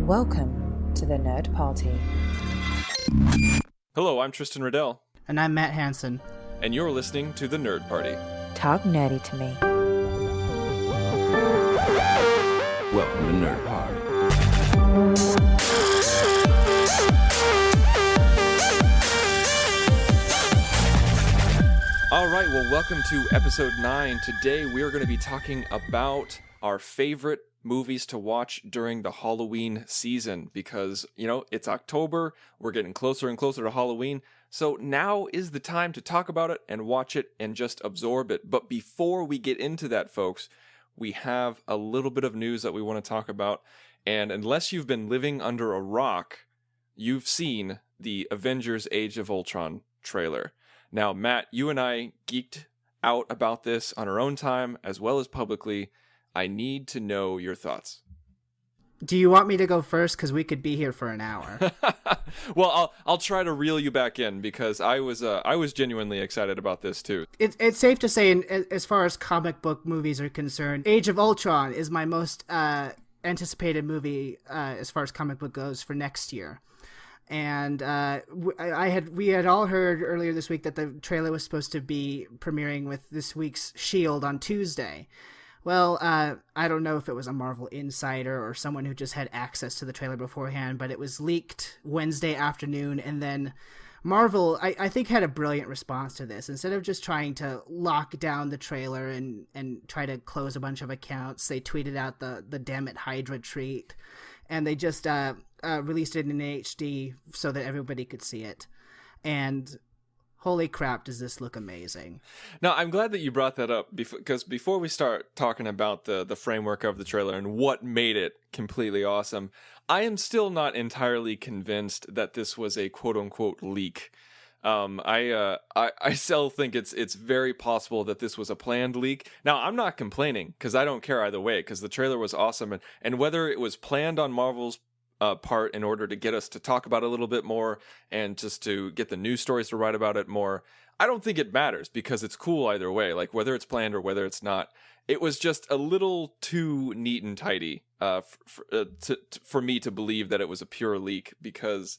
Welcome to the Nerd Party. Hello, I'm Tristan Riddell. And I'm Matt Hansen. And you're listening to the Nerd Party. Talk nerdy to me. Welcome to Nerd Party. All right, well, welcome to episode 9. Today we are going to be talking about our favorite movies to watch during the Halloween season because, it's October, we're getting closer and closer to Halloween, so now is the time to talk about it and watch it and just absorb it. But before we get into that, folks, we have a little bit of news that we want to talk about, and unless you've been living under a rock, you've seen the Avengers Age of Ultron trailer. Now, Matt, you and I geeked out about this on our own time as well as publicly. I need to know your thoughts. Do you want me to go first? Because we could be here for an hour. Well, I'll try to reel you back in because I was genuinely excited about this too. It's safe to say, as far as comic book movies are concerned, Age of Ultron is my most anticipated movie as far as comic book goes for next year. And we had all heard earlier this week that the trailer was supposed to be premiering with this week's S.H.I.E.L.D. on Tuesday. Well, I don't know if it was a Marvel insider or someone who just had access to the trailer beforehand, but it was leaked Wednesday afternoon, and then Marvel, I think, had a brilliant response to this. Instead of just trying to lock down the trailer and try to close a bunch of accounts, they tweeted out the Damn It Hydra tweet, and they just released it in HD so that everybody could see it. And holy crap, does this look amazing. Now, I'm glad that you brought that up because before we start talking about the framework of the trailer and what made it completely awesome, I am still not entirely convinced that this was a quote-unquote leak. I still think it's very possible that this was a planned leak. Now, I'm not complaining because I don't care either way because the trailer was awesome. And whether it was planned on Marvel's part in order to get us to talk about it a little bit more and just to get the news stories to write about it more, I don't think it matters because it's cool either way, like whether it's planned or whether it's not. It was just a little too neat and tidy for me to believe that it was a pure leak because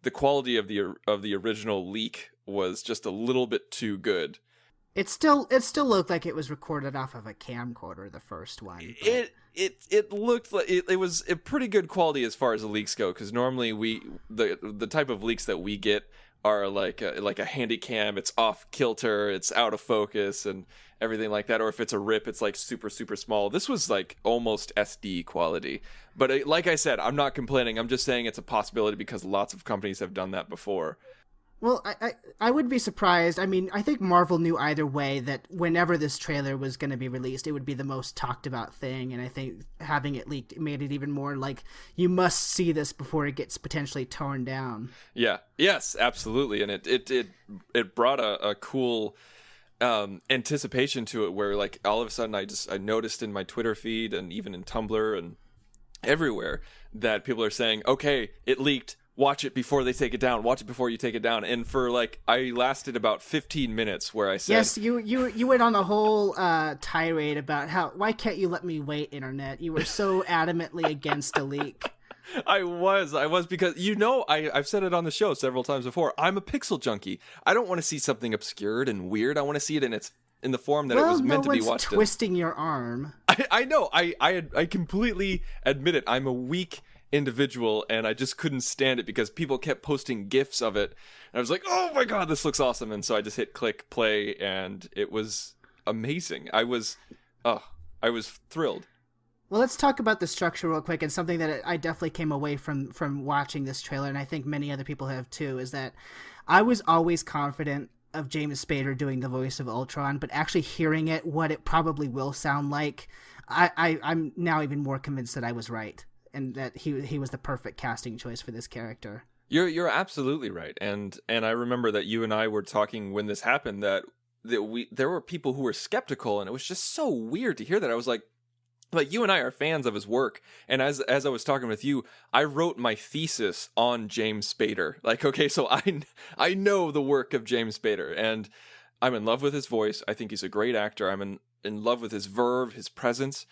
the quality of the original leak was just a little bit too good. It still looked like it was recorded off of a camcorder, the first one. But It looked like it was a pretty good quality as far as the leaks go, because normally the type of leaks that we get are like a handy cam, it's off kilter, it's out of focus and everything like that, or if it's a rip, it's like super, super small. This was like almost SD quality. But like I said, I'm not complaining, I'm just saying it's a possibility because lots of companies have done that before. Well, I would be surprised. I mean, I think Marvel knew either way that whenever this trailer was going to be released, it would be the most talked about thing. And I think having it leaked made it even more like, you must see this before it gets potentially torn down. Yeah. Yes, absolutely. And it brought a cool anticipation to it where like all of a sudden I noticed in my Twitter feed and even in Tumblr and everywhere that people are saying, okay, it leaked. Watch it before they take it down. Watch it before you take it down. And for I lasted about 15 minutes where I said... Yes, you went on a whole tirade about why can't you let me wait, internet? You were so adamantly against a leak. I was because, I've said it on the show several times before. I'm a pixel junkie. I don't want to see something obscured and weird. I want to see it in the form that it was meant to be watched. Twisting your arm. I know. I completely admit it. I'm a weak individual and I just couldn't stand it because people kept posting GIFs of it and I was like, oh my god, this looks awesome, and so I just hit click play and it was amazing. I was thrilled. Well, let's talk about the structure real quick, and something that I definitely came away from watching this trailer, and I think many other people have too, is that I was always confident of James Spader doing the voice of Ultron, but actually hearing it, what it probably will sound like, I'm now even more convinced that I was right. And that he was the perfect casting choice for this character. You're absolutely right, and I remember that you and I were talking when this happened that there were people who were skeptical, and it was just so weird to hear that. I was like you and I are fans of his work, and as I was talking with you, I wrote my thesis on James Spader. Like, okay, so I know the work of James Spader, and I'm in love with his voice. I think he's a great actor. I'm in love with his verve, his presence.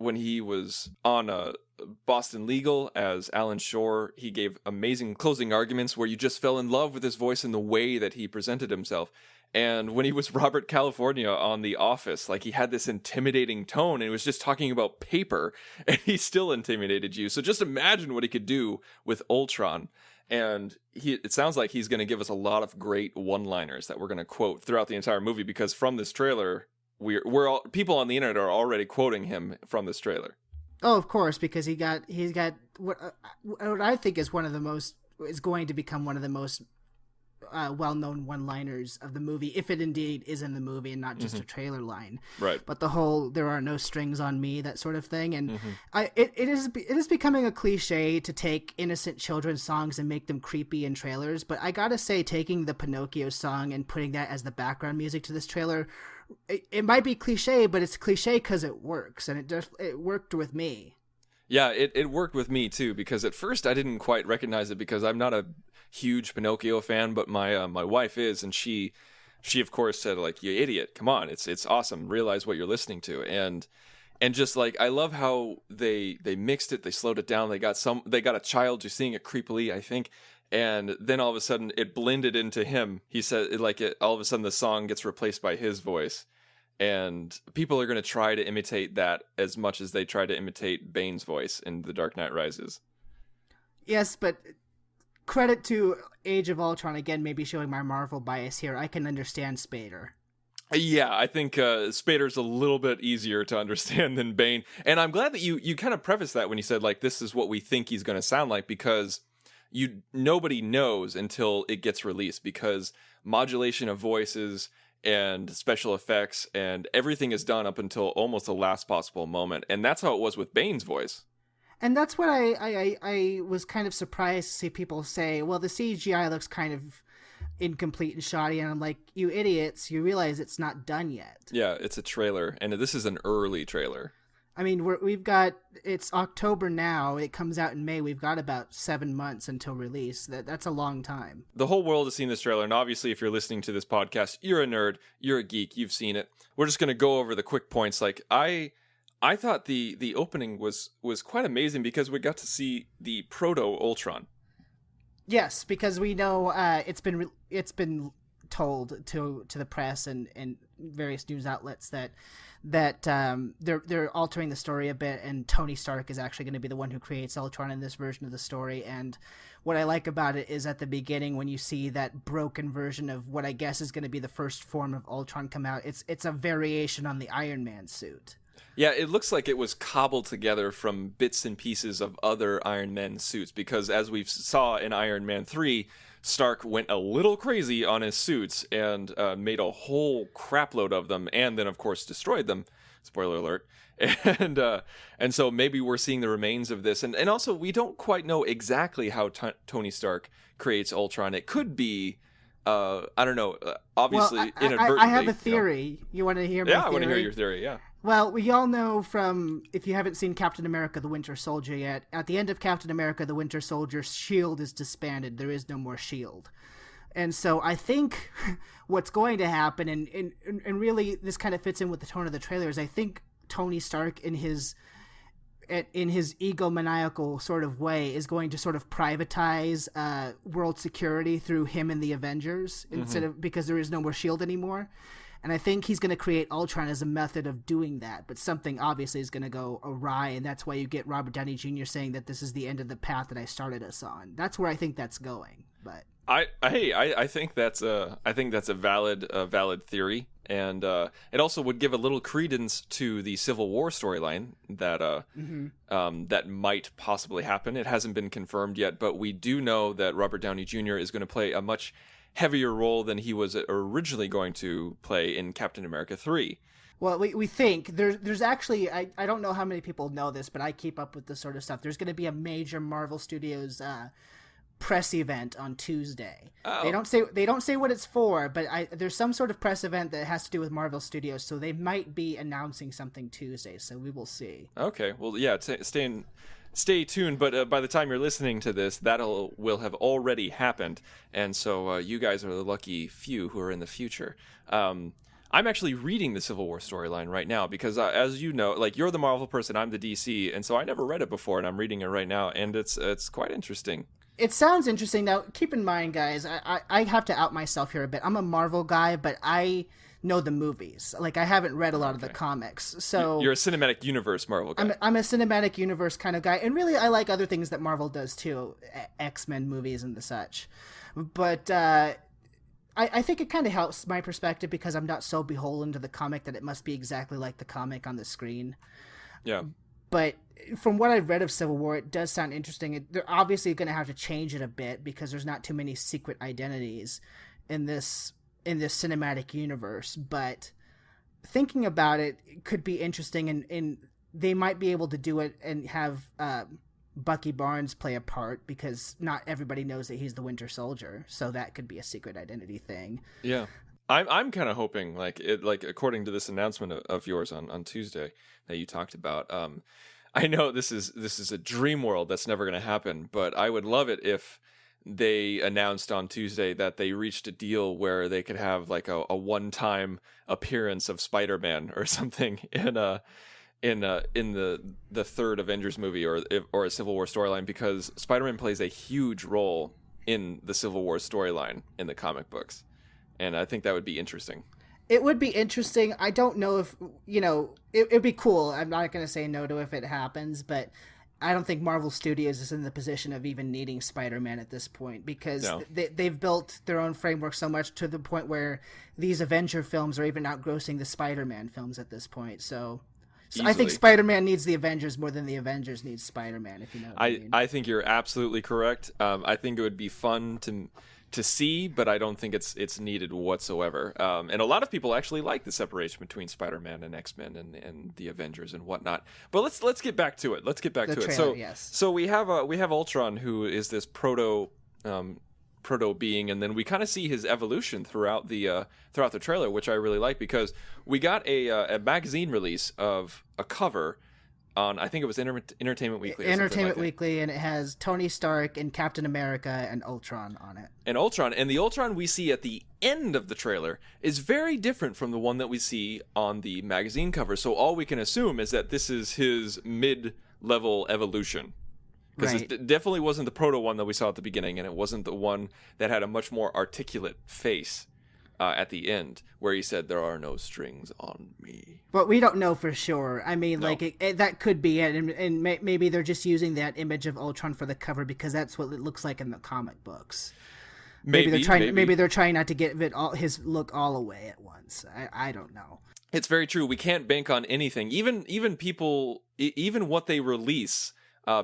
when he was on Boston Legal as Alan Shore, he gave amazing closing arguments where you just fell in love with his voice and the way that he presented himself. And when he was Robert California on The Office, like, he had this intimidating tone and he was just talking about paper and he still intimidated you. So just imagine what he could do with Ultron. And it sounds like he's going to give us a lot of great one-liners that we're going to quote throughout the entire movie, because from this trailer, we're all, people on the internet are already quoting him from this trailer. Oh, of course, because he's got what I think is going to become one of the most well-known one-liners of the movie, if it indeed is in the movie and not just a trailer line. Right. But the whole "there are no strings on me," that sort of thing, and it is becoming a cliche to take innocent children's songs and make them creepy in trailers. But I gotta say, taking the Pinocchio song and putting that as the background music to this trailer, it might be cliche, but it's cliche because it works, and it worked with me. Yeah, it worked with me too, because at first I didn't quite recognize it because I'm not a huge Pinocchio fan, but my wife is, and she of course said, like, "You idiot, come on, it's awesome, realize what you're listening to." And just like, I love how they mixed it, they slowed it down, they got a child to sing it creepily, I think, and then all of a sudden it blended into him. He said, all of a sudden the song gets replaced by his voice. And people are going to try to imitate that as much as they try to imitate Bane's voice in The Dark Knight Rises. Yes, but credit to Age of Ultron, again, maybe showing my Marvel bias here. I can understand Spader. Yeah, I think Spader's a little bit easier to understand than Bane. And I'm glad that you kind of prefaced that when you said, like, this is what we think he's going to sound like, because nobody knows until it gets released, because modulation of voices and special effects and everything is done up until almost the last possible moment. And that's how it was with Bane's voice. And that's what I was kind of surprised to see people say, well, the CGI looks kind of incomplete and shoddy. And I'm like, you idiots, you realize it's not done yet. Yeah, it's a trailer. And this is an early trailer. I mean, it's October now. It comes out in May. We've got about 7 months until release. That's a long time. The whole world has seen this trailer, and obviously if you're listening to this podcast, you're a nerd, you're a geek, you've seen it. We're just going to go over the quick points. Like, I thought the opening was quite amazing because we got to see the proto-Ultron. Yes, because we know it's been told to the press and various news outlets that they're altering the story a bit, and Tony Stark is actually going to be the one who creates Ultron in this version of the story. And what I like about it is at the beginning, when you see that broken version of what I guess is going to be the first form of Ultron come out, it's a variation on the Iron Man suit. Yeah, it looks like it was cobbled together from bits and pieces of other Iron Man suits, because as we saw in Iron Man 3, Stark went a little crazy on his suits and made a whole crapload of them, and then, of course, destroyed them. Spoiler alert. And so maybe we're seeing the remains of this. And also, we don't quite know exactly how Tony Stark creates Ultron. It could be, I don't know, obviously inadvertently. I have a theory. You want to hear my theory? Yeah, I want to hear your theory, yeah. Well, we all know from, if you haven't seen Captain America the Winter Soldier yet, at the end of Captain America the Winter Soldier's shield is disbanded. There is no more shield. And so I think what's going to happen, and really this kind of fits in with the tone of the trailer, is I think Tony Stark in his egomaniacal sort of way is going to sort of privatize world security through him and the Avengers, because there is no more shield anymore. And I think he's going to create Ultron as a method of doing that. But something obviously is going to go awry, and that's why you get Robert Downey Jr. saying that this is the end of the path that I started us on. That's where I think that's going. But I think that's a valid theory, and it also would give a little credence to the Civil War storyline that that might possibly happen. It hasn't been confirmed yet, but we do know that Robert Downey Jr. is going to play a much heavier role than he was originally going to play in Captain America 3. Well, we think there's actually, I don't know how many people know this, but I keep up with this sort of stuff. There's going to be a major Marvel Studios press event on Tuesday. Oh. They don't say what it's for, but there's some sort of press event that has to do with Marvel Studios, so they might be announcing something Tuesday. So we will see. Okay, well, yeah, stay tuned. But by the time you're listening to this, will have I'm actually reading the Civil War storyline right now because, as you know, like you're the Marvel person, I'm the DC, and so I never read it before, and I'm reading it right now, and it's quite interesting. It sounds interesting. Now, keep in mind, guys, I have to out myself here a bit. I'm a Marvel guy, but I know the movies. Like, I haven't read a lot of the comics. So you're a cinematic universe Marvel guy. I'm a cinematic universe kind of guy. And really, I like other things that Marvel does, too. X-Men movies and the such. But I think it kind of helps my perspective because I'm not so beholden to the comic that it must be exactly like the comic on the screen. Yeah. But from what I've read of Civil War, it does sound interesting. They're obviously going to have to change it a bit because there's not too many secret identities in this cinematic universe. But thinking about it, it could be interesting, and they might be able to do it and have Bucky Barnes play a part because not everybody knows that he's the Winter Soldier, so that could be a secret identity thing. Yeah. I'm kind of hoping, like according to this announcement of yours on Tuesday that you talked about, I know this is a dream world that's never going to happen, but I would love it if they announced on Tuesday that they reached a deal where they could have like a one-time appearance of Spider-Man or something in the third Avengers movie or a Civil War storyline, because Spider-Man plays a huge role in the Civil War storyline in the comic books. And I think that would be interesting. It would be interesting. I don't know if, it'd be cool. I'm not going to say no to if it happens, but I don't think Marvel Studios is in the position of even needing Spider-Man at this point because they've built their own framework so much to the point where these Avenger films are even outgrossing the Spider-Man films at this point. So I think Spider-Man needs the Avengers more than the Avengers need Spider-Man, if you know what I mean. I think you're absolutely correct. I think it would be fun to see, but I don't think it's needed whatsoever. And a lot of people actually like the separation between Spider-Man and X-Men and the Avengers and whatnot. But let's get back to it. So we have Ultron, who is this proto being, and then we kind of see his evolution throughout the trailer, which I really like because we got a magazine release of a cover on, I think it was Entertainment Weekly. Entertainment Weekly, and it has Tony Stark and Captain America and Ultron on it. And the Ultron we see at the end of the trailer is very different from the one that we see on the magazine cover. So all we can assume is that this is his mid-level evolution. Because it definitely wasn't the proto one that we saw at the beginning, and it wasn't the one that had a much more articulate face at the end, where he said, "There are no strings on me." But we don't know for sure. I mean, that could be it, and maybe they're just using that image of Ultron for the cover because that's what it looks like in the comic books. Maybe they're trying not to get his look all away at once. I don't know. It's very true. We can't bank on anything. Even people, even what they release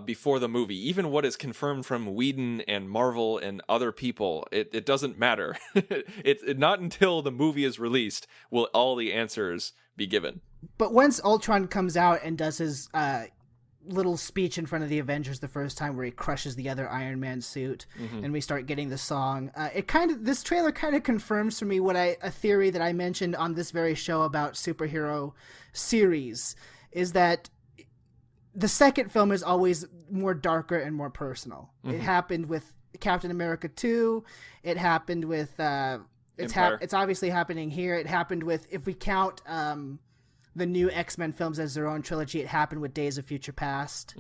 before the movie, even what is confirmed from Whedon and Marvel and other people, it doesn't matter. It's not until the movie is released will all the answers be given. But once Ultron comes out and does his little speech in front of the Avengers the first time, where he crushes the other Iron Man suit, and we start getting the song, this trailer kind of confirms for me a theory that I mentioned on this very show about superhero series, is that the second film is always more darker and more personal. It happened with Captain America 2. It happened with it's obviously happening here. It happened with, if we count the new X-Men films as their own trilogy, it happened with Days of Future Past.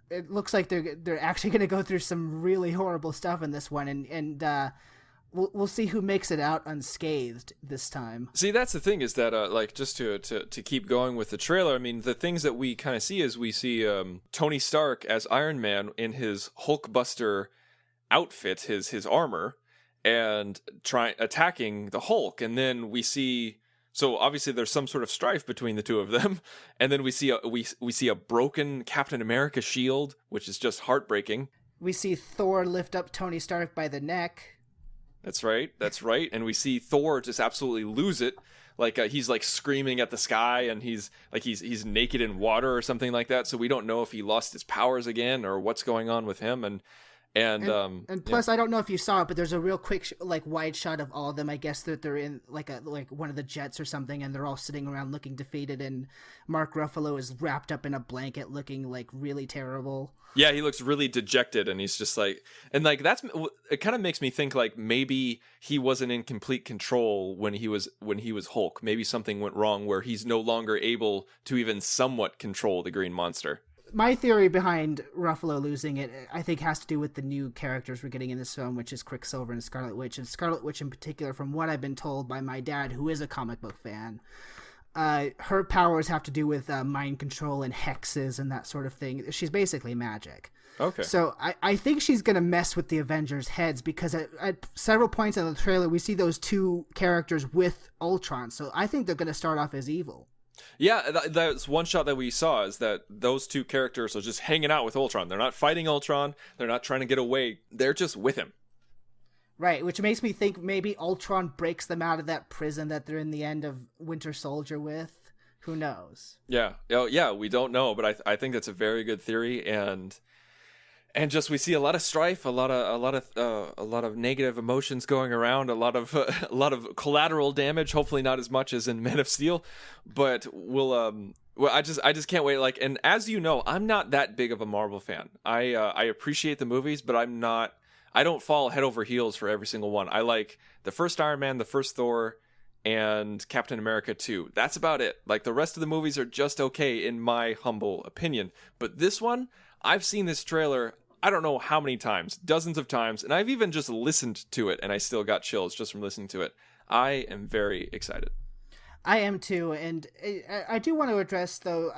It looks like they're actually going to go through some really horrible stuff in this one, and we'll see who makes it out unscathed this time. See, that's the thing, is that just to keep going with the trailer, I mean, the things that we kind of see is we see Tony Stark as Iron Man in his Hulkbuster outfit, his armor, and attacking the Hulk, and then we see. So obviously there's some sort of strife between the two of them, and then we see a broken Captain America shield, which is just heartbreaking. We see Thor lift up Tony Stark by the neck. That's right. And we see Thor just absolutely lose it. Like he's like screaming at the sky, and he's naked in water or something like that. So we don't know if he lost his powers again or what's going on with him. And And plus, I don't know if you saw it, but there's a real quick, wide shot of all of them. I guess that they're in like one of the jets or something, and they're all sitting around looking defeated. And Mark Ruffalo is wrapped up in a blanket, looking like really terrible. Yeah, he looks really dejected, and he's just like, and like that's it. Kind of makes me think like maybe he wasn't in complete control when he was Hulk. Maybe something went wrong where he's no longer able to even somewhat control the Green Monster. My theory behind Ruffalo losing it, I think, has to do with the new characters we're getting in this film, which is Quicksilver and Scarlet Witch. And Scarlet Witch in particular, from what I've been told by my dad, who is a comic book fan, her powers have to do with mind control and hexes and that sort of thing. She's basically magic. Okay. So I think she's going to mess with the Avengers' heads, because at several points in the trailer, we see those two characters with Ultron. So I think they're going to start off as evil. Yeah, that's one shot that we saw, is that those two characters are just hanging out with Ultron. They're not fighting Ultron. They're not trying to get away. They're just with him. Right, which makes me think maybe Ultron breaks them out of that prison that they're in the end of Winter Soldier with. Who knows? Yeah. Oh, yeah, we don't know, but I think that's a very good theory, and just we see a lot of strife, a lot of negative emotions going around, a lot of collateral damage. Hopefully not as much as in Man of Steel, but well, I just can't wait. Like, and as you know, I'm not that big of a Marvel fan. I appreciate the movies, but I don't fall head over heels for every single one. I like the first Iron Man, the first Thor, and Captain America 2. That's about it. Like, the rest of the movies are just okay in my humble opinion. But this one, I've seen this trailer I don't know how many times, dozens of times, and I've even just listened to it, and I still got chills just from listening to it. I am very excited. I am too, and I do want to address, though,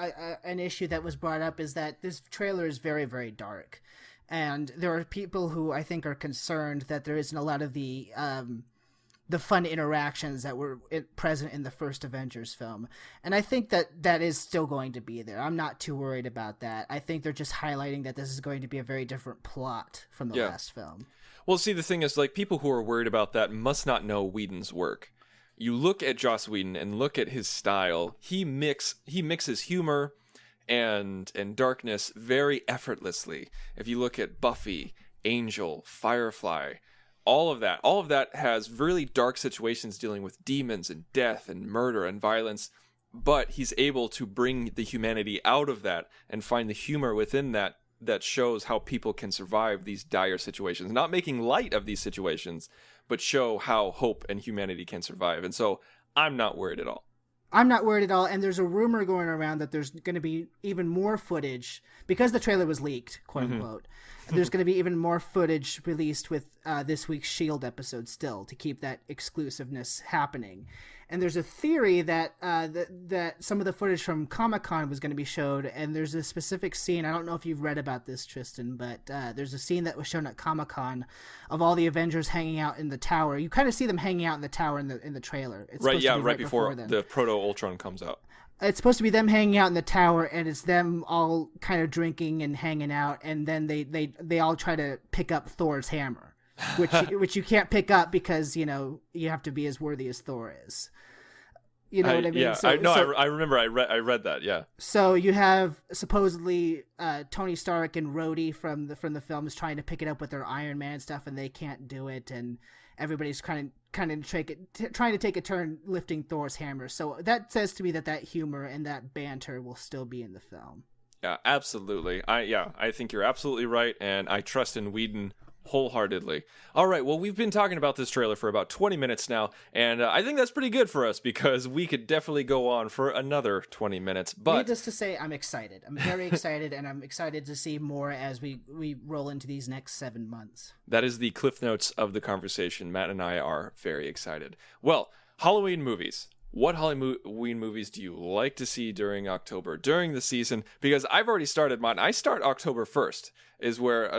an issue that was brought up, is that this trailer is very, very dark. And there are people who I think are concerned that there isn't a lot of the fun interactions that were present in the first Avengers film. And I think that is still going to be there. I'm not too worried about that. I think they're just highlighting that this is going to be a very different plot from the last film. Well, see, the thing is, like, people who are worried about that must not know Whedon's work. You look at Joss Whedon and look at his style. He mixes humor and darkness very effortlessly. If you look at Buffy, Angel, Firefly, all of that has really dark situations dealing with demons and death and murder and violence, but he's able to bring the humanity out of that and find the humor within that shows how people can survive these dire situations, not making light of these situations, but show how hope and humanity can survive. And so I'm not worried at all. I'm not worried at all, and there's a rumor going around that there's going to be even more footage, because the trailer was leaked, quote-unquote. There's going to be even more footage released with this week's S.H.I.E.L.D. episode still, to keep that exclusiveness happening. And there's a theory that that some of the footage from Comic-Con was going to be showed, and there's a specific scene, I don't know if you've read about this, Tristan, but there's a scene that was shown at Comic-Con of all the Avengers hanging out in the tower. You kind of see them hanging out in the tower in the trailer. It's right, yeah, right before the Proto-Ultron comes out. It's supposed to be them hanging out in the tower, and it's them all kind of drinking and hanging out, and then they all try to pick up Thor's hammer, which you can't pick up because, you know, you have to be as worthy as Thor is. You know what I mean? Yeah, I remember I read that, yeah. So you have supposedly Tony Stark and Rhodey from the films trying to pick it up with their Iron Man stuff, and they can't do it, and everybody's kind of trying to take a turn lifting Thor's hammer. So that says to me that humor and that banter will still be in the film. Yeah, absolutely. I think you're absolutely right, and I trust in Whedon wholeheartedly. All right, well, we've been talking about this trailer for about 20 minutes now, and I think that's pretty good for us, because we could definitely go on for another 20 minutes. But needless to say, I'm excited. I'm very excited, and I'm excited to see more as we roll into these next 7 months. That is the cliff notes of the conversation. Matt and I are very excited. Well, Halloween movies. What Halloween movies do you like to see during October, during the season? Because I've already started mine. I start October 1st is where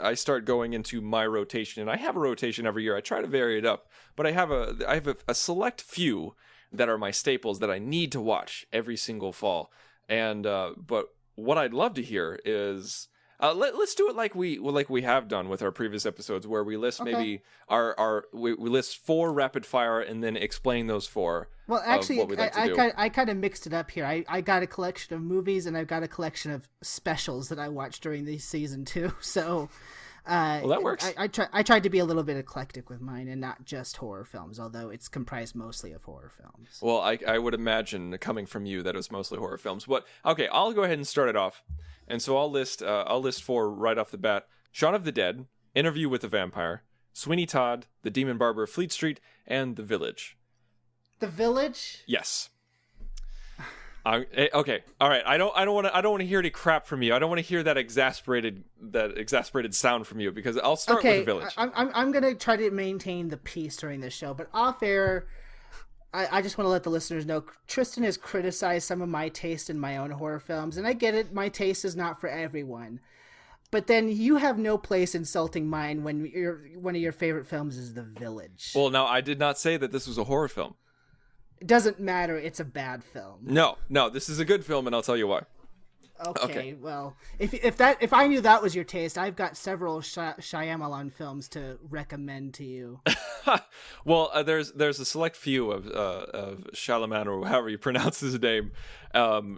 I start going into my rotation. And I have a rotation every year. I try to vary it up. But I have a select few that are my staples that I need to watch every single fall. And but what I'd love to hear is... let's do it like we have done with our previous episodes, where we list maybe we list 4 rapid fire and then explain those 4. Well, actually, what we'd like to do. I kind of mixed it up here. I got a collection of movies, and I've got a collection of specials that I watched during the season too. So Well, that works. I tried to be a little bit eclectic with mine and not just horror films, although it's comprised mostly of horror films. Well, I would imagine coming from you that it was mostly horror films. But okay, I'll go ahead and start it off. And so I'll list four right off the bat: Shaun of the Dead, Interview with the Vampire, Sweeney Todd, The Demon Barber of Fleet Street, and The Village. The Village? Yes. Okay. All right. I don't want to hear any crap from you. I don't want to hear that exasperated sound from you, because I'll start with The Village. I'm gonna try to maintain the peace during this show, but off air, I just want to let the listeners know Tristan has criticized some of my taste in my own horror films, and I get it. My taste is not for everyone. But then you have no place insulting mine when one of your favorite films is The Village. Well, now, I did not say that this was a horror film. It doesn't matter. It's a bad film. No, this is a good film, and I'll tell you why. Okay. Well, if I knew that was your taste, I've got several Shyamalan films to recommend to you. Well, there's a select few of Shyamalan, or however you pronounce his name,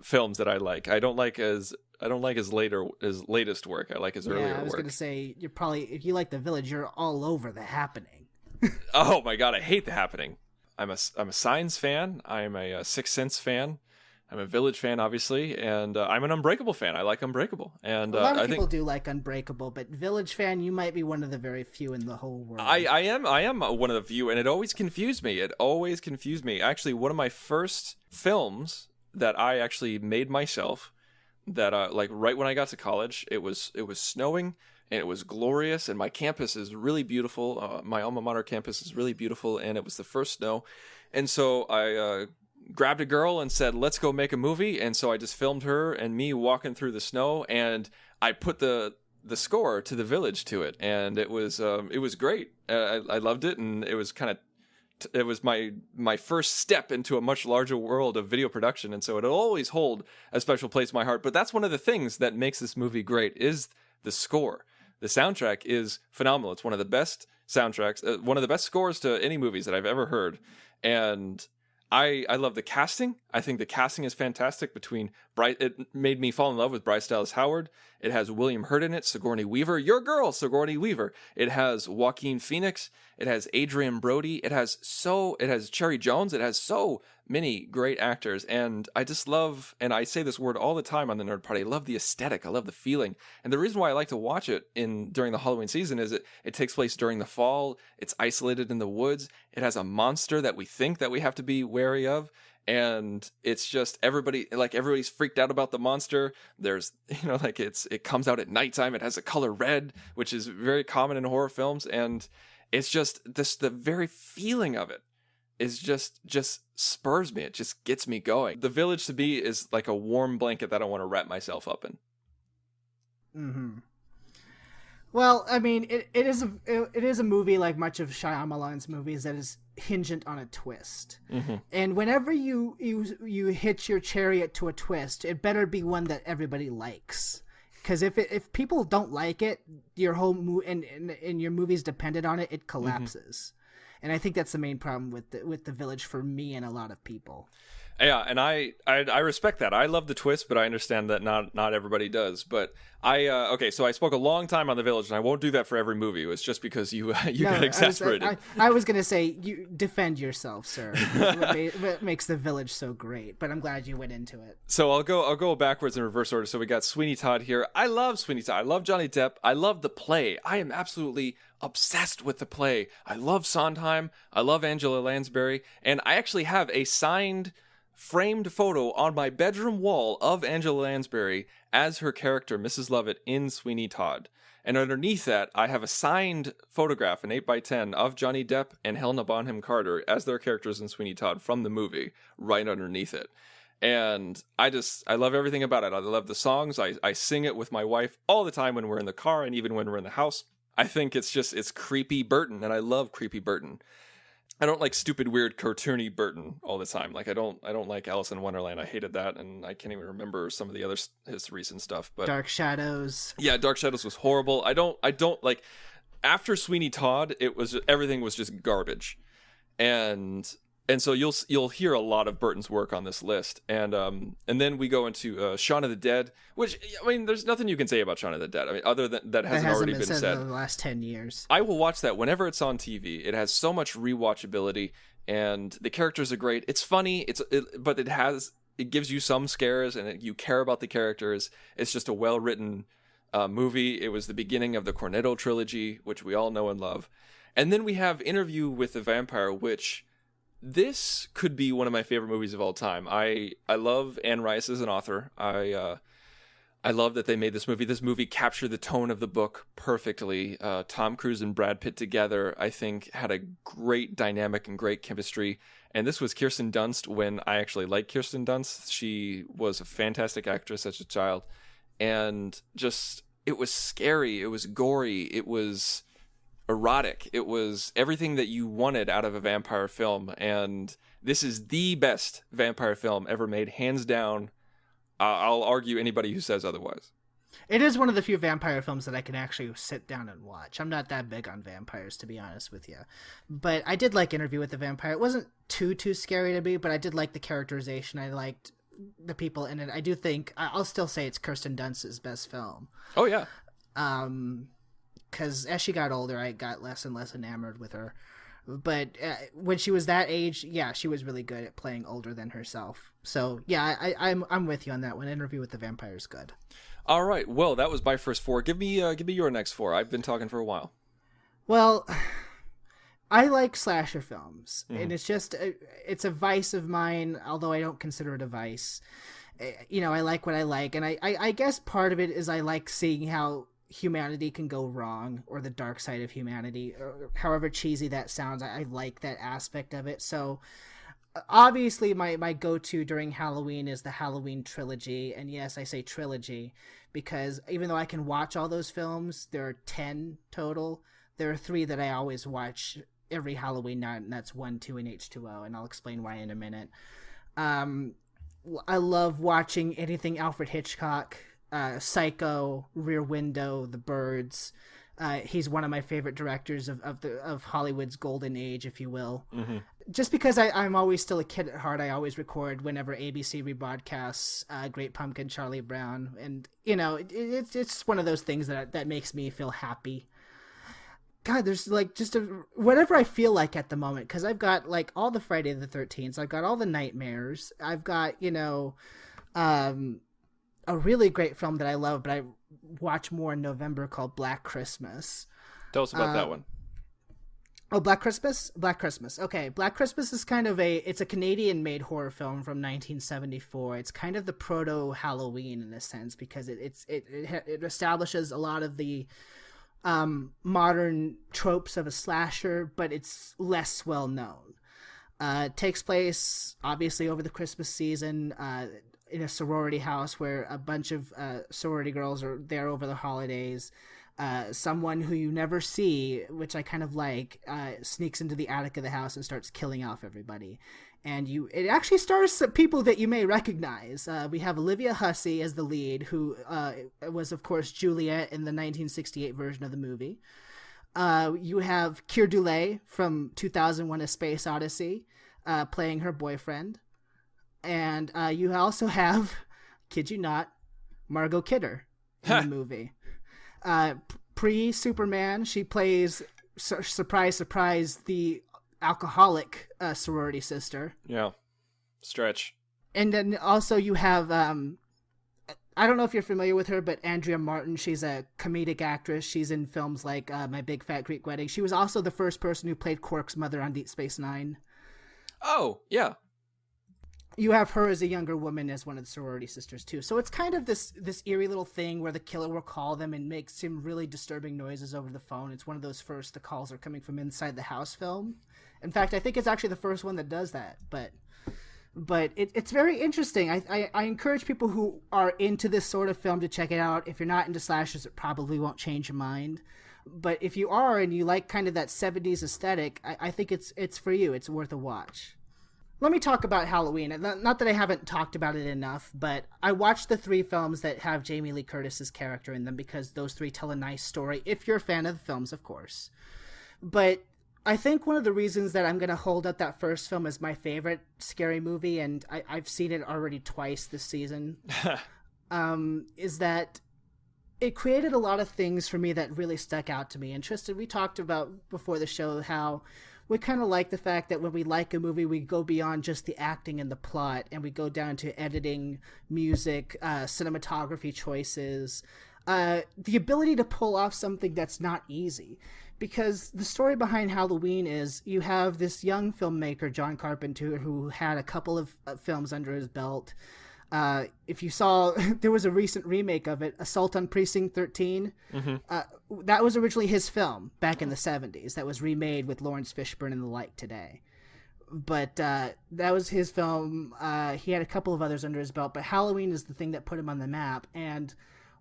films that I like. I don't like his latest work. I like his earlier work. Yeah, I was gonna say, you're probably, if you like The Village, you're all over The Happening. Oh my god, I hate The Happening. I'm a Signs fan. I'm a Sixth Sense fan. I'm a Village fan, obviously, and I'm an Unbreakable fan. I like Unbreakable, and a lot of people do like Unbreakable, but Village fan, you might be one of the very few in the whole world. I am one of the few, and it always confused me. Actually, one of my first films that I actually made myself, that like right when I got to college, it was snowing. And it was glorious, and my campus is really beautiful. My alma mater campus is really beautiful, and it was the first snow. And so I grabbed a girl and said, let's go make a movie. And so I just filmed her and me walking through the snow, and I put the score to The Village to it. And it was great. I loved it, and it was it was my first step into a much larger world of video production. And so it'll always hold a special place in my heart. But that's one of the things that makes this movie great, is the score. The soundtrack is phenomenal. It's one of the best soundtracks, one of the best scores to any movies that I've ever heard. And I love the casting. I think the casting is fantastic. It made me fall in love with Bryce Dallas Howard. It has William Hurt in it, Sigourney Weaver, your girl, Sigourney Weaver. It has Joaquin Phoenix. It has Adrian Brody. It has Cherry Jones. It has so many great actors. And I just love, and I say this word all the time on the Nerd Party, I love the aesthetic. I love the feeling. And the reason why I like to watch it during the Halloween season is it takes place during the fall. It's isolated in the woods. It has a monster that we think that we have to be wary of. And it's just everybody's freaked out about the monster. There's, it comes out at nighttime. It has a color red, which is very common in horror films. And it's just the very feeling of it is just spurs me. It just gets me going. The Village to me is like a warm blanket that I want to wrap myself up in. Mm-hmm. Well, I mean, it is a movie, like much of Shyamalan's movies, that is hingent on a twist. Mm-hmm. And whenever you hitch your chariot to a twist, it better be one that everybody likes. Because if people don't like it, your whole and your movie's dependent on it, it collapses. Mm-hmm. And I think that's the main problem with the Village for me and a lot of people. Yeah, and I respect that. I love the twist, but I understand that not everybody does. But so I spoke a long time on The Village, and I won't do that for every movie. It was just because you got exasperated. I was going to say, you defend yourself, sir. What makes The Village so great? But I'm glad you went into it. So I'll go backwards in reverse order. So we got Sweeney Todd here. I love Sweeney Todd. I love Johnny Depp. I love the play. I am absolutely obsessed with the play. I love Sondheim. I love Angela Lansbury, and I actually have a signed, framed photo on my bedroom wall of Angela Lansbury as her character, Mrs. Lovett, in Sweeney Todd. And underneath that, I have a signed photograph, an 8x10, of Johnny Depp and Helena Bonham Carter as their characters in Sweeney Todd from the movie, right underneath it. And I love everything about it. I love the songs. I sing it with my wife all the time when we're in the car and even when we're in the house. I think it's creepy Burton, and I love creepy Burton. I don't like stupid, weird, cartoony Burton all the time. Like I don't like Alice in Wonderland. I hated that, and I can't even remember some of the other his recent stuff. But Dark Shadows. Yeah, Dark Shadows was horrible. I don't like. After Sweeney Todd, everything was just garbage, and And so you'll hear a lot of Burton's work on this list, and then we go into Shaun of the Dead, which, I mean, there's nothing you can say about Shaun of the Dead. I mean, other than that hasn't already been said in the last 10 years. I will watch that whenever it's on TV. It has so much rewatchability, and the characters are great. It's funny, but it gives you some scares, and you care about the characters. It's just a well written movie. It was the beginning of the Cornetto trilogy, which we all know and love. And then we have Interview with the Vampire, which this could be one of my favorite movies of all time. I love Anne Rice as an author. I love that they made this movie. This movie captured the tone of the book perfectly. Tom Cruise and Brad Pitt together, I think, had a great dynamic and great chemistry. And this was Kirsten Dunst when I actually liked Kirsten Dunst. She was a fantastic actress as a child. And just, it was scary. It was gory. It was erotic. It was everything that you wanted out of a vampire film, and this is the best vampire film ever made, hands down. I'll argue anybody who says otherwise. It is one of the few vampire films that I can actually sit down and watch. I'm not that big on vampires, to be honest with you, but I did like Interview with the Vampire. It wasn't too scary to me, but I did like the characterization. I liked the people in it. I do think I'll still say it's Kirsten Dunst's best film. Oh yeah. Because as she got older, I got less and less enamored with her. But when she was that age, yeah, she was really good at playing older than herself. So yeah, I'm with you on that one. Interview with the Vampire is good. All right, well, that was my first four. Give me your next four. I've been talking for a while. Well, I like slasher films, and it's a vice of mine. Although I don't consider it a vice. I like what I like, and I guess part of it is I like seeing how humanity can go wrong, or the dark side of humanity, or however cheesy that sounds. I like that aspect of it. So obviously my go-to during Halloween is the Halloween trilogy. And yes, I say trilogy because even though I can watch all those films, there are 10 total. There are 3 that I always watch every Halloween night, and that's 1, 2, and H2O, and I'll explain why in a minute. I love watching anything Alfred Hitchcock. Psycho, Rear Window, The Birds. He's one of my favorite directors of Hollywood's golden age, if you will. Mm-hmm. Just because I'm always still a kid at heart, I always record whenever ABC rebroadcasts Great Pumpkin, Charlie Brown, and it's one of those things that makes me feel happy. God, there's like just whatever I feel like at the moment, because I've got like all the Friday the 13th, I've got all the nightmares, I've got a really great film that I love, but I watch more in November, called Black Christmas. Tell us about that one. Oh, Black Christmas? Black Christmas. Okay, Black Christmas is kind of it's a Canadian-made horror film from 1974. It's kind of the proto-Halloween in a sense, because it establishes a lot of the modern tropes of a slasher, but it's less well known. It takes place, obviously, over the Christmas season, in a sorority house where a bunch of sorority girls are there over the holidays. Someone who you never see, which I kind of like, sneaks into the attic of the house and starts killing off everybody. And it actually stars some people that you may recognize. We have Olivia Hussey as the lead, who was, of course, Juliet in the 1968 version of the movie. You have Keir Dullea from 2001: A Space Odyssey playing her boyfriend. And you also have, kid you not, Margot Kidder in the movie. Pre-Superman, she plays, surprise, surprise, the alcoholic sorority sister. Yeah, stretch. And then also you have, I don't know if you're familiar with her, but Andrea Martin, she's a comedic actress. She's in films like My Big Fat Greek Wedding. She was also the first person who played Quark's mother on Deep Space Nine. Oh, yeah. You have her as a younger woman as one of the sorority sisters too. So it's kind of this eerie little thing where the killer will call them and make some really disturbing noises over the phone. It's one of those the calls are coming from inside the house film. In fact, I think it's actually the first one that does that. But it's very interesting. I encourage people who are into this sort of film to check it out. If you're not into slashers, it probably won't change your mind. But if you are and you like kind of that 70s aesthetic, I think it's for you. It's worth a watch. Let me talk about Halloween. Not that I haven't talked about it enough, but I watched the 3 films that have Jamie Lee Curtis's character in them because those 3 tell a nice story, if you're a fan of the films, of course. But I think one of the reasons that I'm going to hold up that first film as my favorite scary movie, and I've seen it already twice this season, is that it created a lot of things for me that really stuck out to me. And Tristan, we talked about before the show how we kind of like the fact that when we like a movie, we go beyond just the acting and the plot, and we go down to editing, music, cinematography choices, the ability to pull off something that's not easy. Because the story behind Halloween is you have this young filmmaker, John Carpenter, who had a couple of films under his belt. If you saw, there was a recent remake of it, Assault on Precinct 13. Mm-hmm. That was originally his film back in the 70s. That was remade with Lawrence Fishburne and the like today. But that was his film. He had a couple of others under his belt, but Halloween is the thing that put him on the map. And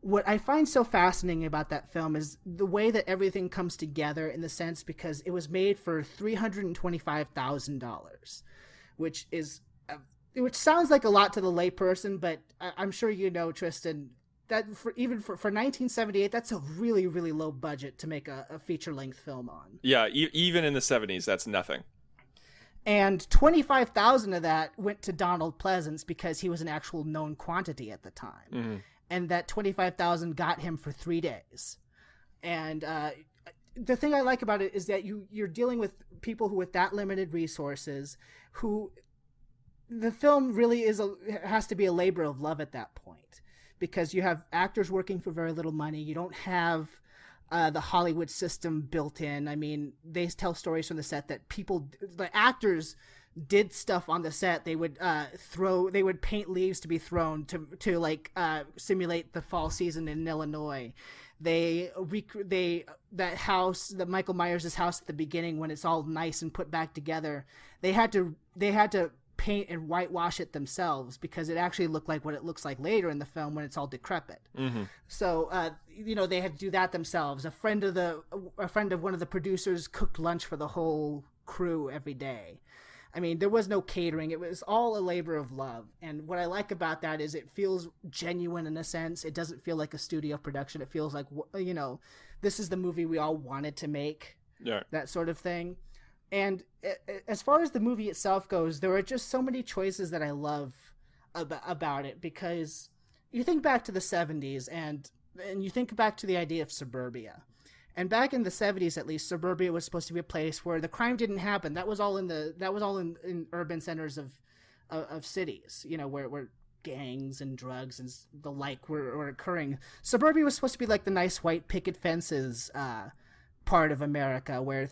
what I find so fascinating about that film is the way that everything comes together, in the sense because it was made for $325,000, which sounds like a lot to the layperson, but I'm sure you know, Tristan, that for 1978, that's a really, really low budget to make a feature-length film on. Yeah, even in the 70s, that's nothing. And 25,000 of that went to Donald Pleasance because he was an actual known quantity at the time. Mm-hmm. And that 25,000 got him for 3 days. And the thing I like about it is that you're dealing with people who, with that limited resources, who the film really has to be a labor of love at that point, because you have actors working for very little money. You don't have the Hollywood system built in. I mean, they tell stories from the set that the actors did stuff on the set. They would they would paint leaves to be thrown to simulate the fall season in Illinois. That house, the Michael Myers' house at the beginning, when it's all nice and put back together, they had to paint and whitewash it themselves because it actually looked like what it looks like later in the film when it's all decrepit. Mm-hmm. So they had to do that themselves. A friend of one of the producers cooked lunch for the whole crew every day. I mean, there was no catering. It was all a labor of love. And what I like about that is it feels genuine in a sense. It doesn't feel like a studio production. It feels like, this is the movie we all wanted to make. Yeah. That sort of thing. And as far as the movie itself goes, there are just so many choices that I love about it, because you think back to the 70s and you think back to the idea of suburbia. And back in the 70s, at least, suburbia was supposed to be a place where the crime didn't happen. That was all in urban centers of cities, where gangs and drugs and the like were occurring. Suburbia was supposed to be like the nice white picket fences part of America, where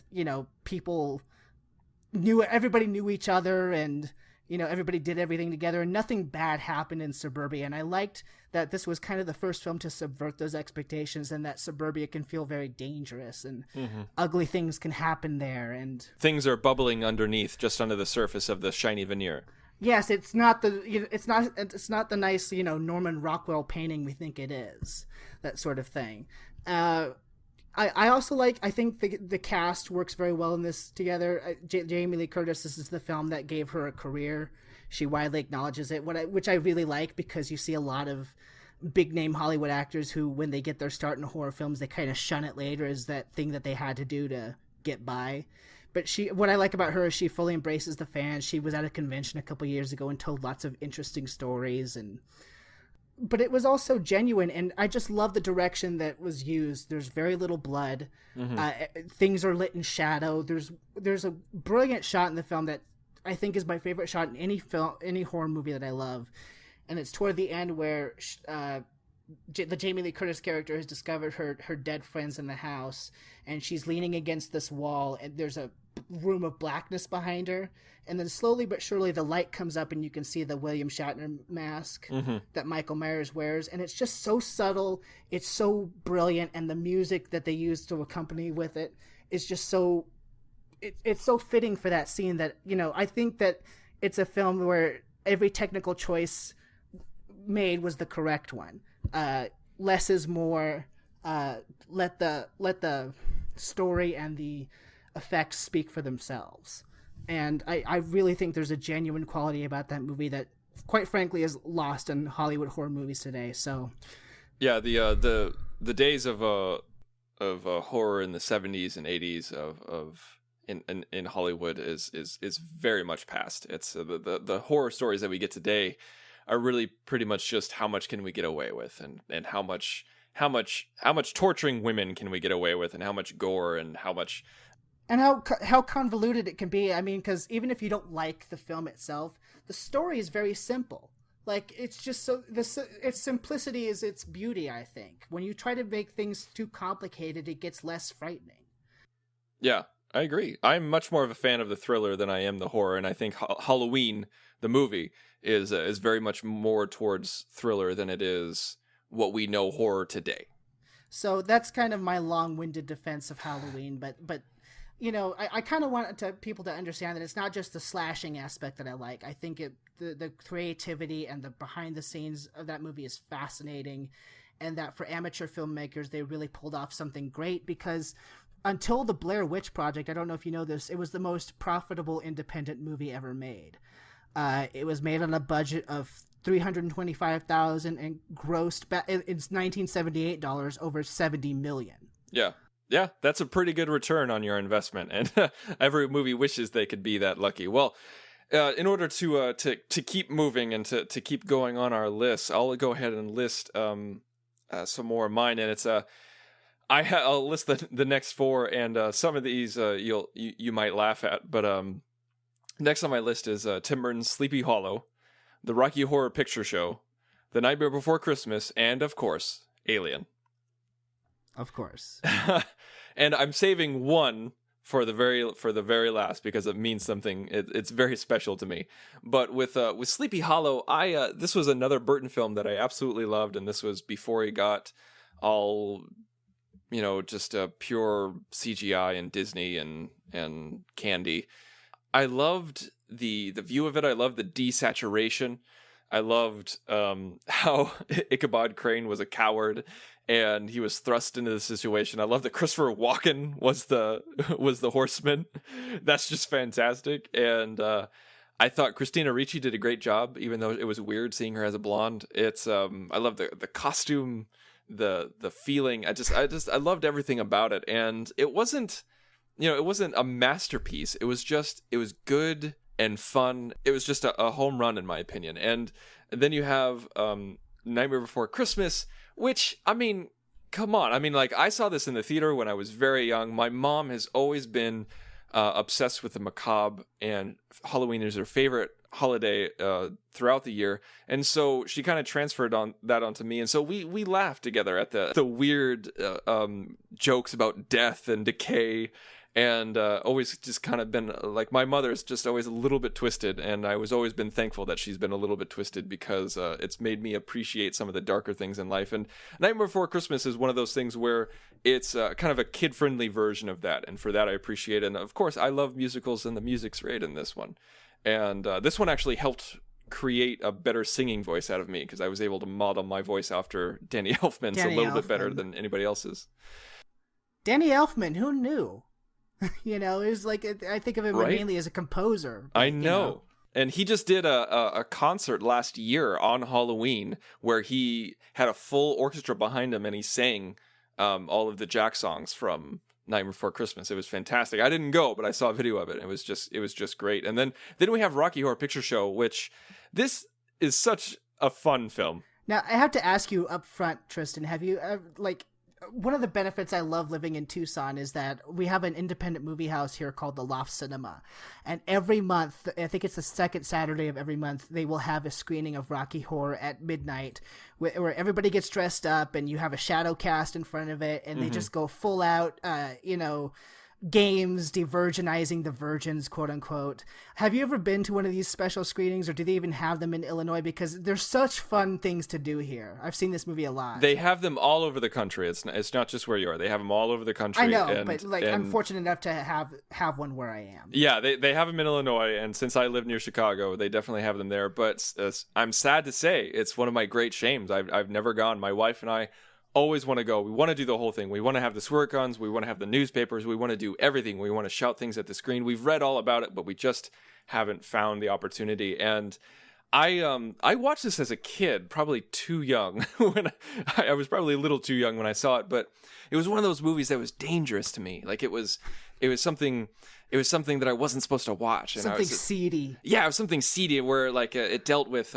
everybody knew each other, and everybody did everything together, and nothing bad happened in suburbia. And I liked that this was kind of the first film to subvert those expectations, and that suburbia can feel very dangerous, and ugly things can happen there, and things are bubbling underneath, just under the surface of the shiny veneer. Yes, it's not the nice Norman Rockwell painting we think it is, that sort of thing. I also I think the cast works very well in this together. Jamie Lee Curtis, this is the film that gave her a career. She widely acknowledges it, which I really like, because you see a lot of big name Hollywood actors who, when they get their start in horror films, they kind of shun it later as that thing that they had to do to get by. But what I like about her is she fully embraces the fans. She was at a convention a couple years ago and told lots of interesting stories, but it was also genuine, and I just love the direction that was used. There's very little blood. Mm-hmm. Things are lit in shadow. There's a brilliant shot in the film that I think is my favorite shot in any horror movie that I love, and it's toward the end where the Jamie Lee Curtis character has discovered her dead friends in the house, and she's leaning against this wall, and there's a room of blackness behind her, and then slowly but surely the light comes up and you can see the William Shatner mask that Michael Myers wears, and it's just so subtle, it's so brilliant, and the music that they use to accompany with it is just so it's so fitting for that scene that I think that it's a film where every technical choice made was the correct one. Less is more. Let the story and the effects speak for themselves. And I really think there's a genuine quality about that movie that, quite frankly, is lost in Hollywood horror movies today. So, yeah, the days of horror in the 70s and 80s of in Hollywood is very much past. It's the horror stories that we get today are really pretty much just how much can we get away with, and how much torturing women can we get away with, and how much gore, and how much, and how convoluted it can be. I mean, because even if you don't like the film itself, the story is very simple. Like, it's just its simplicity is its beauty, I think. When you try to make things too complicated, it gets less frightening. Yeah, I agree. I'm much more of a fan of the thriller than I am the horror, and I think Halloween, the movie, is very much more towards thriller than it is what we know horror today. So that's kind of my long-winded defense of Halloween, but you know, I kind of want people to understand that it's not just the slashing aspect that I like. I think the creativity and the behind the scenes of that movie is fascinating, and that for amateur filmmakers, they really pulled off something great, because until the Blair Witch Project, I don't know if you know this, it was the most profitable independent movie ever made. It was made on a budget of $325,000 and grossed it's $1978 over $70 million. Yeah, that's a pretty good return on your investment, and every movie wishes they could be that lucky. Well, in order to keep moving and to keep going on our list, I'll go ahead and list some more of mine, and it's I'll list the next four, and some of these you might laugh at, but next on my list is Tim Burton's Sleepy Hollow, the Rocky Horror Picture Show, The Nightmare Before Christmas, and of course, Alien. Of course. And I'm saving one for the very last, because it means something. It's very special to me. But with Sleepy Hollow, this was another Burton film that I absolutely loved, and this was before he got all, just pure CGI and Disney and candy. I loved the view of it. I loved the desaturation. I loved how Ichabod Crane was a coward and he was thrust into the situation. I love that Christopher Walken was the horseman. That's just fantastic. And I thought Christina Ricci did a great job, even though it was weird seeing her as a blonde. It's I love the costume, the feeling. I loved everything about it. And it wasn't a masterpiece. It was good and fun. It was just a home run, in my opinion. And then you have Nightmare Before Christmas, which, I mean, come on. I mean, like, I saw this in the theater when I was very young. My mom has always been obsessed with the macabre, and Halloween is her favorite holiday throughout the year. And so she kind of transferred that onto me. And so we laughed together at the weird jokes about death and decay. And always just kind of been like, my mother's just always a little bit twisted, and I was always been thankful that she's been a little bit twisted, because it's made me appreciate some of the darker things in life. And Nightmare Before Christmas is one of those things where it's kind of a kid-friendly version of that, and for that I appreciate it. And of course, I love musicals, and the music's great in this one. And this one actually helped create a better singing voice out of me, because I was able to model my voice after Danny Elfman's a little bit better than anybody else's. Danny Elfman, who knew? It was like, I think of him mainly as a composer. I know. And he just did a concert last year on Halloween where he had a full orchestra behind him, and he sang all of the Jack songs from Nightmare Before Christmas. It was fantastic. I didn't go, but I saw a video of it. It was just great. And then we have Rocky Horror Picture Show, which this is such a fun film. Now, I have to ask you up front, Tristan, have you one of the benefits I love living in Tucson is that we have an independent movie house here called the Loft Cinema. And every month, I think it's the second Saturday of every month, they will have a screening of Rocky Horror at midnight where everybody gets dressed up and you have a shadow cast in front of it, and they just go full out, games, de-virginizing the virgins, quote unquote. Have you ever been to one of these special screenings, or do they even have them in Illinois? Because there's such fun things to do here. I've seen this movie a lot. They have them all over the country. It's not just where you are. They have them all over the country. I know, but I'm fortunate enough to have one where I am. Yeah, they have them in Illinois, and since I live near Chicago, they definitely have them there. But I'm sad to say, it's one of my great shames. I've never gone. My wife and I always want to go. We want to do the whole thing. We want to have the squirt guns. We want to have the newspapers. We want to do everything. We want to shout things at the screen. We've read all about it, but we just haven't found the opportunity. And I watched this as a kid, probably too young. I was probably a little too young when I saw it, but it was one of those movies that was dangerous to me. Like, it was something that I wasn't supposed to watch. And Something seedy. Yeah, it was something seedy where like it dealt with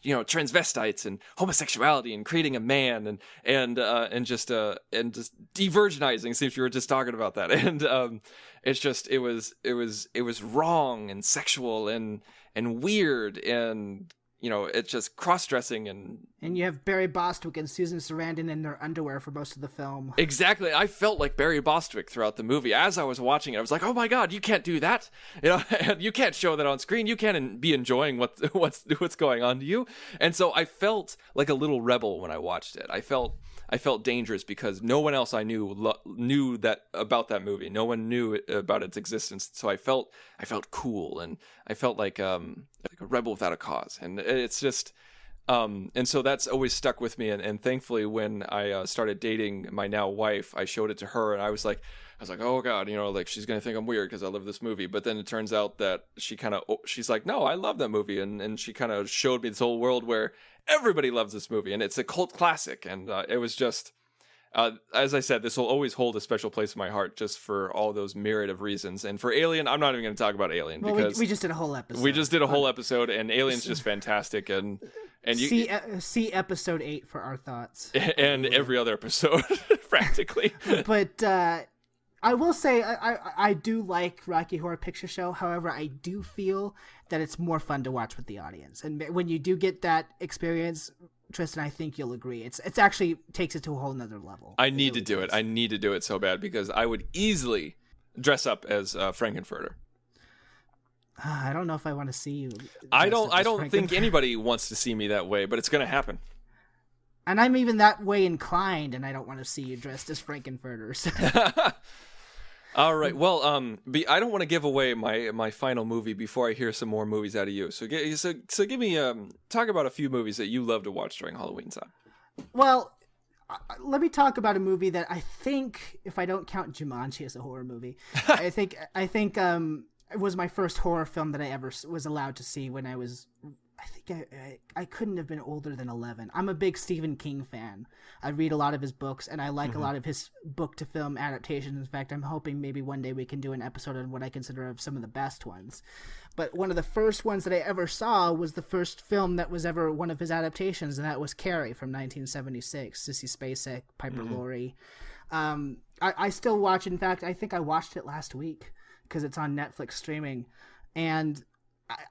transvestites and homosexuality and creating a man and just de-virginizing, since you were just talking about that. And it's just it was wrong and sexual and weird, and it's just cross-dressing and you have Barry Bostwick and Susan Sarandon in their underwear for most of the film. Exactly. I felt like Barry Bostwick throughout the movie. As I was watching it, I was like, oh my God, you can't do that. You can't show that on screen. You can't be enjoying what's going on to you. And so I felt like a little rebel when I watched it. I felt dangerous because no one else I knew that about that movie. No one knew about its existence. So I felt cool, and I felt like a rebel without a cause. And it's just, and so that's always stuck with me. And thankfully, when I started dating my now wife, I showed it to her, and I was like, oh God, like she's gonna think I'm weird because I love this movie. But then it turns out that she's like, no, I love that movie, and she kind of showed me this whole world where everybody loves this movie, and it's a cult classic. And it was just, as I said, this will always hold a special place in my heart, just for all those myriad of reasons. And for Alien, I'm not even going to talk about Alien, because we just did a whole episode. We just did a whole episode, and Alien's just fantastic. And you see episode 8 for our thoughts, and every other episode practically. But I will say I do like Rocky Horror Picture Show. However, I do feel that it's more fun to watch with the audience, and when you do get that experience, Tristan, I think you'll agree. It's actually takes it to a whole nother level. I need to do it. I need to do it so bad, because I would easily dress up as Frankenfurter. I don't know if I want to see you. I don't think anybody wants to see me that way, but it's going to happen. And I'm even that way inclined, and I don't want to see you dressed as Frankenfurter. So. All right. Well, I don't want to give away my final movie before I hear some more movies out of you. So give me talk about a few movies that you love to watch during Halloween time. Well, let me talk about a movie that I think, if I don't count Jumanji as a horror movie, I think it was my first horror film that I ever was allowed to see when I was. I think I couldn't have been older than 11. I'm a big Stephen King fan. I read a lot of his books, and I like a lot of his book-to-film adaptations. In fact, I'm hoping maybe one day we can do an episode on what I consider of some of the best ones. But one of the first ones that I ever saw was the first film that was ever one of his adaptations, and that was Carrie from 1976. Sissy Spacek, Piper Laurie. I still watch. In fact, I think I watched it last week because it's on Netflix streaming, and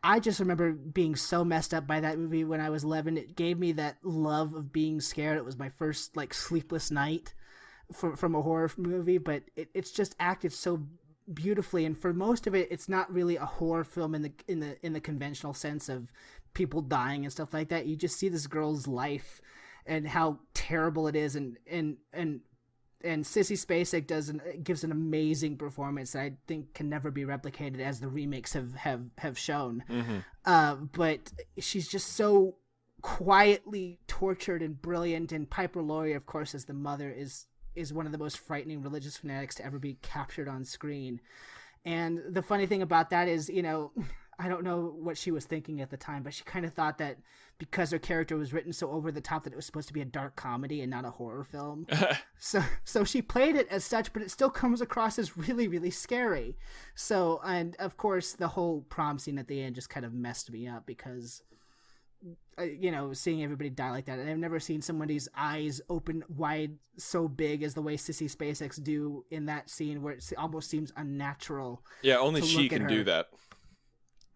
I just remember being so messed up by that movie when I was 11. It gave me that love of being scared. It was my first sleepless night from a horror movie, but it's just acted so beautifully. And for most of it, it's not really a horror film in the conventional sense of people dying and stuff like that. You just see this girl's life and how terrible it is, and Sissy Spacek gives an amazing performance that I think can never be replicated, as the remakes have shown. But she's just so quietly tortured and brilliant. And Piper Laurie, of course, as the mother, is one of the most frightening religious fanatics to ever be captured on screen. And the funny thing about that is, I don't know what she was thinking at the time, but she kind of thought that because her character was written so over the top that it was supposed to be a dark comedy and not a horror film. So she played it as such, but it still comes across as really, really scary. So, and of course, the whole prom scene at the end just kind of messed me up because, seeing everybody die like that. And I've never seen somebody's eyes open wide so big as the way Sissy Spacek do in that scene, where it almost seems unnatural. Yeah, only she can do that.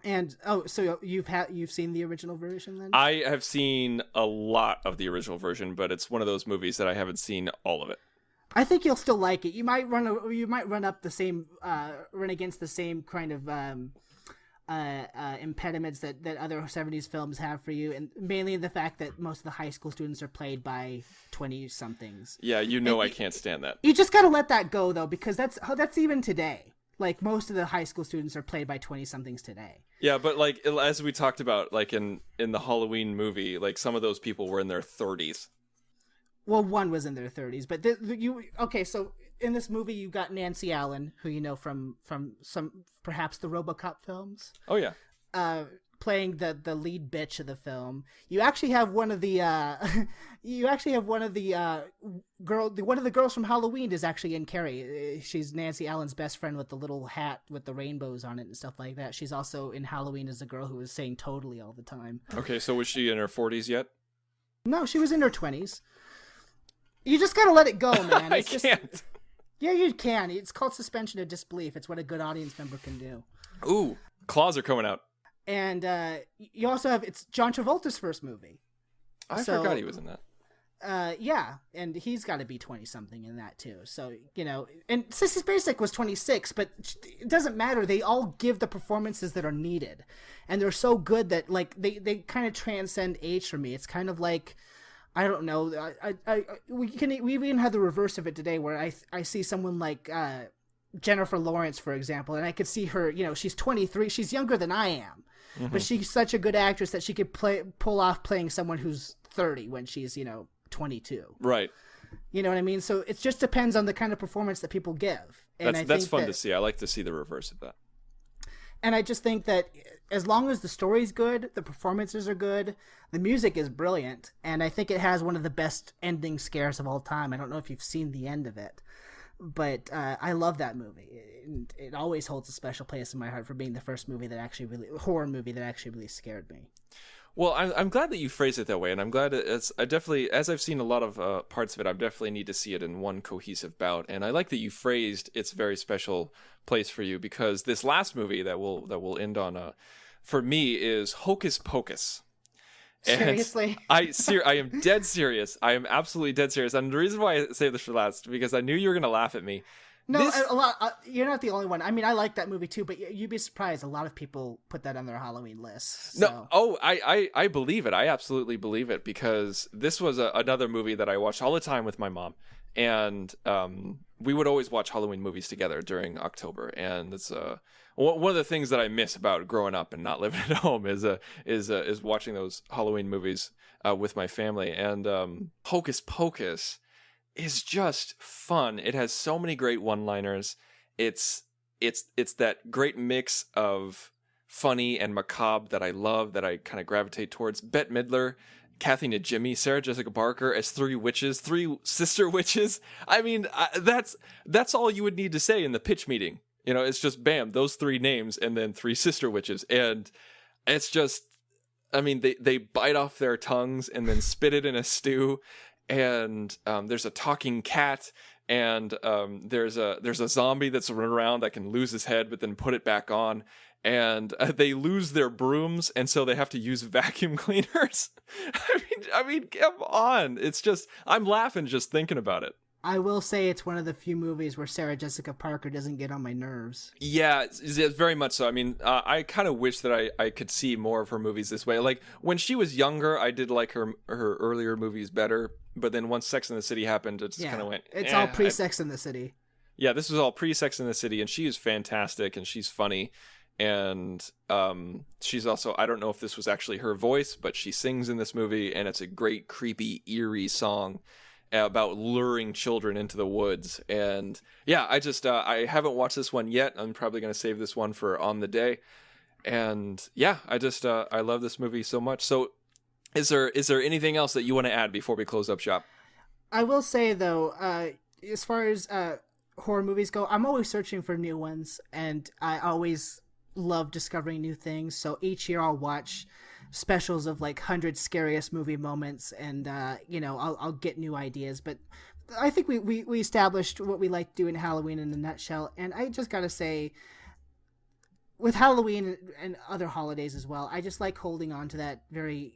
And so you've seen the original version then? I have seen a lot of the original version, but it's one of those movies that I haven't seen all of it. I think you'll still like it. You might run against the same kind of impediments that other 70s films have for you, and mainly the fact that most of the high school students are played by 20-somethings. Yeah, I can't stand that. You just got to let that go though, because that's even today. Most of the high school students are played by 20-somethings today. Yeah, but as we talked about, in the Halloween movie, some of those people were in their 30s. Well, one was in their 30s, but so in this movie you got Nancy Allen, who you know from some perhaps the RoboCop films. Oh yeah. playing the lead bitch of the film. You actually have one of the one of the girls from Halloween is actually in Carrie. She's Nancy Allen's best friend with the little hat with the rainbows on it and stuff like that. She's also in Halloween as a girl who was saying totally all the time. Okay, so was she in her 40s yet? No, she was in her 20s. You just gotta let it go, man. I can't. Yeah, you can. It's called suspension of disbelief. It's what a good audience member can do. Ooh, claws are coming out. And you also have, it's John Travolta's first movie. I forgot he was in that. Yeah, and he's got to be 20-something in that too. So, and Sissy Spacek was 26, but it doesn't matter. They all give the performances that are needed. And they're so good that, like, they kind of transcend age for me. It's kind of like, I don't know. We even had the reverse of it today, where I see someone like Jennifer Lawrence, for example, and I could see her. She's 23. She's younger than I am, but she's such a good actress that she could pull off playing someone who's 30 when she's 22. Right. You know what I mean? So it just depends on the kind of performance that people give. And that's fun to see. I like to see the reverse of that. And I just think that as long as the story's good, the performances are good, the music is brilliant, and I think it has one of the best ending scares of all time. I don't know if you've seen the end of it, but I love that movie. It always holds a special place in my heart for being the first movie that horror movie that actually really scared me. Well, I'm glad that you phrased it that way, and I'm glad I definitely, as I've seen a lot of parts of it, I definitely need to see it in one cohesive bout. And I like that you phrased its very special place for you, because this last movie that we'll end on, for me, is Hocus Pocus. Seriously? I am dead serious. I am absolutely dead serious. And the reason why I saved this for last, because I knew you were going to laugh at me. No, a lot. You're not the only one. I mean, I like that movie too, but you'd be surprised. A lot of people put that on their Halloween list. So. No, I believe it. I absolutely believe it, because this was another movie that I watched all the time with my mom, and we would always watch Halloween movies together during October. And it's one of the things that I miss about growing up and not living at home is watching those Halloween movies with my family. And Hocus Pocus is just fun. It has so many great one-liners. It's that great mix of funny and macabre that I love, that I kind of gravitate towards. Bette Midler, Kathy Najimy, Sarah Jessica Parker as three sister witches. I mean, that's all you would need to say in the pitch meeting. It's just bam, those three names and then three sister witches, and it's just, I mean, they bite off their tongues and then spit it in a stew. And there's a talking cat, and there's a zombie that's running around that can lose his head but then put it back on, and they lose their brooms, and so they have to use vacuum cleaners. I mean, come on! It's just, I'm laughing just thinking about it. I will say it's one of the few movies where Sarah Jessica Parker doesn't get on my nerves. Yeah, it's very much so. I mean, I kind of wish that I could see more of her movies this way. Like, when she was younger, I did like her earlier movies better. But then once Sex and the City happened, it just kind of went... It's all pre-Sex and the City. Yeah, this was all pre-Sex and the City, and she is fantastic, and she's funny. And she's also... I don't know if this was actually her voice, but she sings in this movie, and it's a great, creepy, eerie song about luring children into the woods. And yeah, I haven't watched this one yet. I'm probably going to save this one for on the day. And yeah, I love this movie so much. So is there anything else that you want to add before we close up shop? I will say though, as far as horror movies go, I'm always searching for new ones, and I always love discovering new things. So each year I'll watch specials of like 100 scariest movie moments, and I'll get new ideas. But I think we established what we like to do in Halloween in a nutshell, and I just gotta say, with Halloween and other holidays as well, I just like holding on to that very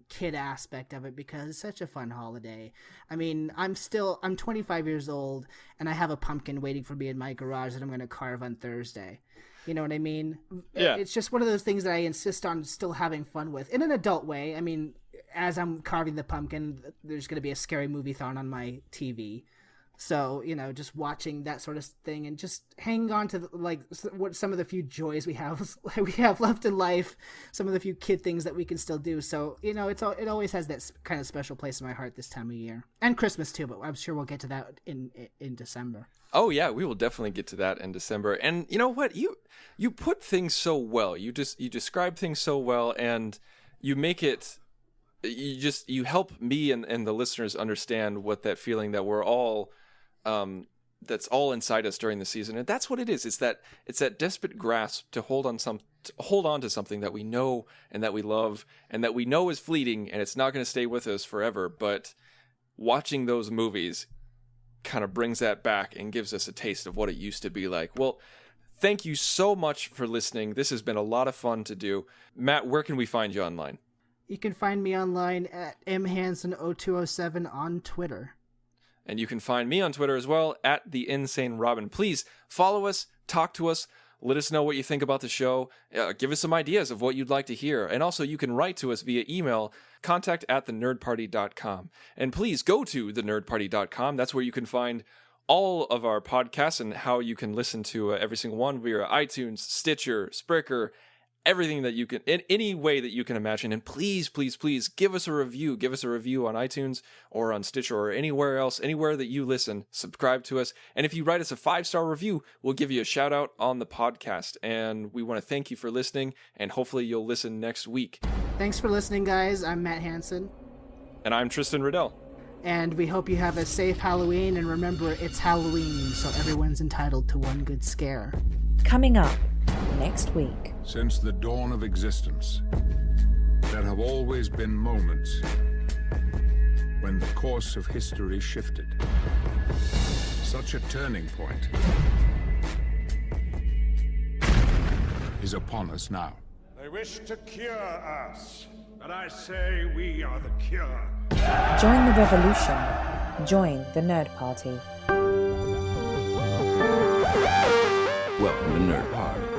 kid aspect of it, because it's such a fun holiday. I mean, I'm 25 years old, and I have a pumpkin waiting for me in my garage that I'm going to carve on Thursday. You know what I mean? Yeah. It's just one of those things that I insist on still having fun with in an adult way. I mean, as I'm carving the pumpkin, there's going to be a scary movie-thon on my TV. So, just watching that sort of thing and just hanging on to what some of the few joys we have left in life, some of the few kid things that we can still do. So, it always has that kind of special place in my heart this time of year, and Christmas too. But I'm sure we'll get to that in December. Oh yeah, we will definitely get to that in December. And you know what? You put things so well. You describe things so well, and you make it. You help me and the listeners understand what that feeling that we're all. That's all inside us during the season, and that's what it is. It's that desperate grasp to hold on to something that we know and that we love and that we know is fleeting and it's not going to stay with us forever. But watching those movies kind of brings that back and gives us a taste of what it used to be like. Well, thank you so much for listening. This has been a lot of fun to do. Matt, where can we find you online? You can find me online at mhanson0207 on Twitter. And you can find me on Twitter as well, at The Insane Robin. Please follow us, talk to us, let us know what you think about the show, give us some ideas of what you'd like to hear. And also you can write to us via email, contact@thenerdparty.com. And please go to thenerdparty.com. That's where you can find all of our podcasts and how you can listen to every single one via iTunes, Stitcher, Spreaker, everything that you can, in any way that you can imagine. And please, please, please give us a review. Give us a review on iTunes or on Stitcher or anywhere else, anywhere that you listen. Subscribe to us. And if you write us a 5-star review, we'll give you a shout out on the podcast. And we want to thank you for listening, and hopefully you'll listen next week. Thanks for listening, guys. I'm Matt Hanson. And I'm Tristan Riddell. And we hope you have a safe Halloween. And remember, it's Halloween, so everyone's entitled to one good scare. Coming up next week. Since the dawn of existence, there have always been moments when the course of history shifted. Such a turning point is upon us now. They wish to cure us, but I say we are the cure. Join the revolution. Join the Nerd Party. Welcome to Nerd Party.